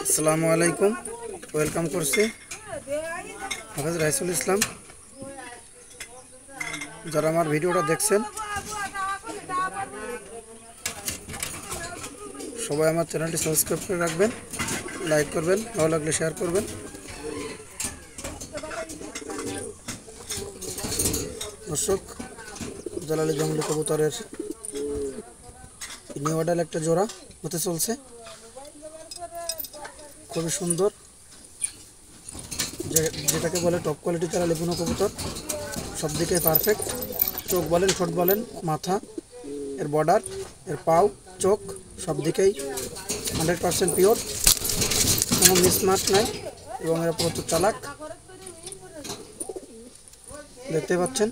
আসসালামু আলাইকুম, ওয়েলকাম করছি হাফেজ রাইসুল ইসলাম। যারা আমার ভিডিওটা দেখছেন সবাই আমার চ্যানেলটি সাবস্ক্রাইব করে রাখবেন, লাইক করবেন, ভালো লাগলে শেয়ার করবেন। দর্শক, জালালি জঙ্গলি কবুতরের নিউ অ্যাডাল একটা জোড়া হতে চলছে, খুবই সুন্দর, যেটাকে বলে টপ কোয়ালিটি জালালি বুনো কবুতর। সব দিকে পারফেক্ট, চোখ বলেন, ঠোঁট বলেন, মাথা, এর বর্ডার, এর পাও, চোখ সব দিকেই 100% পিওর, কোনো মিসমার্ক নাই এবং এরা প্রচুর চালাক। দেখতে পাচ্ছেন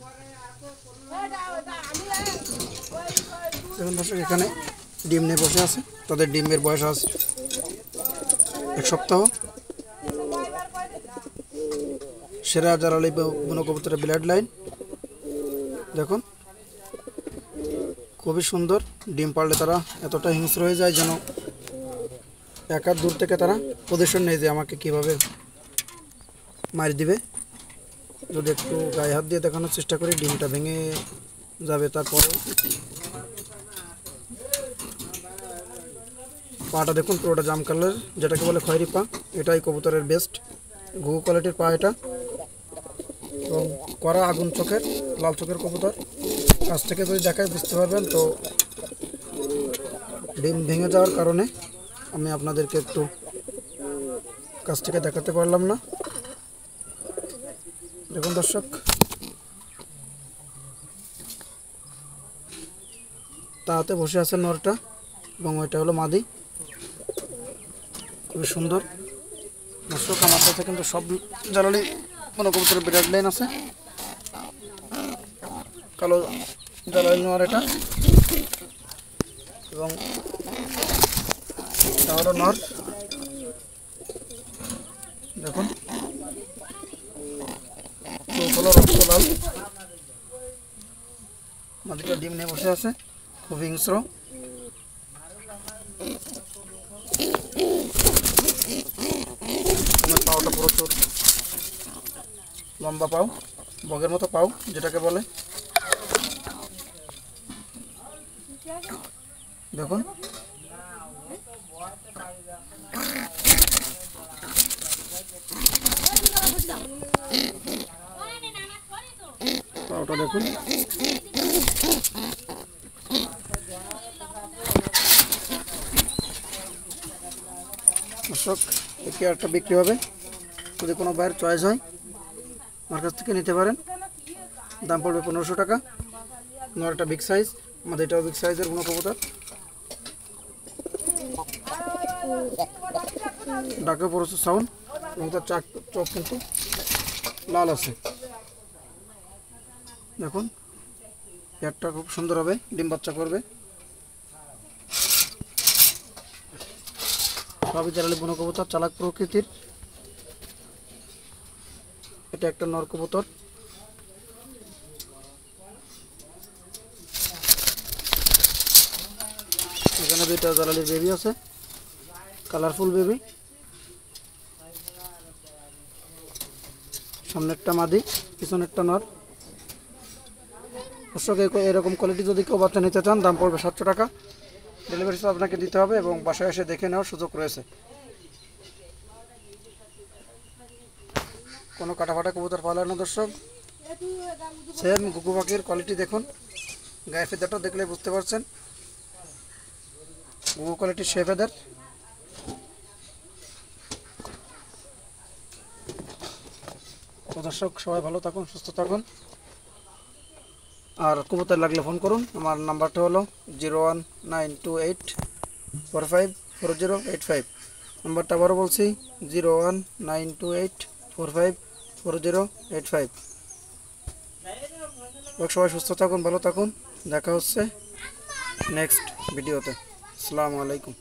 দেখুন দর্শক, এখানে ডিম নিয়ে বসে আছে। তাদের ডিমের বয়স আছে 1 সপ্তাহ। সেরা জালালি বুনো কবুতরের ব্লাড লাইন দেখুন, খুবই সুন্দর। ডিম পারলে তারা এতটা হিংস্র হয়ে যায় যেন এক হাত দূর থেকে তারা পজিশন নেই যে আমাকে কিভাবে মারি দিবে। যদি একটু গায়ে হাত দিয়ে দেখানোর চেষ্টা করি, ডিমটা ভেঙে যাবে। তারপরেও পাটা দেখুন, পুরোটা জাম কালার, যেটাকে বলে খয়েরি পা। এটাই কবুতরের বেস্ট ঘুঘু কোয়ালিটির পা এটা, এবং কড়া আগুন চোখের, লাল চোখের কবুতর। কাছ থেকে যদি দেখায় বুঝতে পারবেন। তো ডিম ভেঙে যাওয়ার কারণে আমি আপনাদেরকে একটু কাছ থেকে দেখাতে পারলাম না। দেখুন দর্শক, তাতে বসে আছে নরটা এবং ওইটা হলো মাদি। খুবই সুন্দর দর্শক, আমার কাছে কিন্তু সব জালালি কোনো কবুতরের ব্লাড লাইন আছে। কালো জালালি নর এটা, এবং এটা হলো নর। দেখুন চোখ হলো রক্ত লাল। মাদিটা ডিম নিয়ে বসে আছে, খুব হিংস্র। পাওটা প্রচুর লম্বা পাও, বগের মতো পাও যেটাকে বলে। দেখুন পাওটা দেখুন। দর্শক, এই পেয়ারটা বিক্রি হবে, যদি কোনো ভাইয়ের চয়েস হয় আমার কাছ থেকে নিতে পারেন। দাম পড়বে 1500 টাকা। নরটা বিগ সাইজ, আমাদের এটাও বিগ সাইজের কোনো কবুতর। ডাকে পড়েছে সাউন্ড, এবং তার চোখ কিন্তু লাল আছে। দেখুন পেয়ারটা খুব সুন্দর হবে, ডিম বাচ্চা করবে। সবই জালালি বুনো কবুতর, চালাক প্রকৃতির। এটা একটা নর কবুতর। এখানে দুইটা জালালি বেবি আছে, কালারফুল বেবি। সামনে একটা মাদি, পিছনে একটা নর। দর্শক, এরকম কোয়ালিটি যদি কেউ বাচ্চা নিতে চান, দাম পড়বে 700 টাকা। ডেলিভারি চার্জ আপনাকে দিতে হবে এবং বাসায় এসে দেখে নেওয়ার সুযোগ রয়েছে। কোনো কাটাফাটা কবুতর পালে না দর্শক। সেম ঘুঘু পাখির কোয়ালিটি দেখুন, গায়ে ফেদারটা দেখলে বুঝতে পারছেন ঘুঘু কোয়ালিটির সে ফেদার। তো দর্শক, সবাই ভালো থাকুন, সুস্থ থাকুন। আর কবুতর লাগলে ফোন করুন। আমার নাম্বারটা হলো 01928454085। নাম্বারটা আবারও বলছি, 01928454085। সবাই সুস্থ থাকুন, ভালো থাকুন। দেখা হচ্ছে নেক্সট ভিডিওতে। আসসালামু আলাইকুম।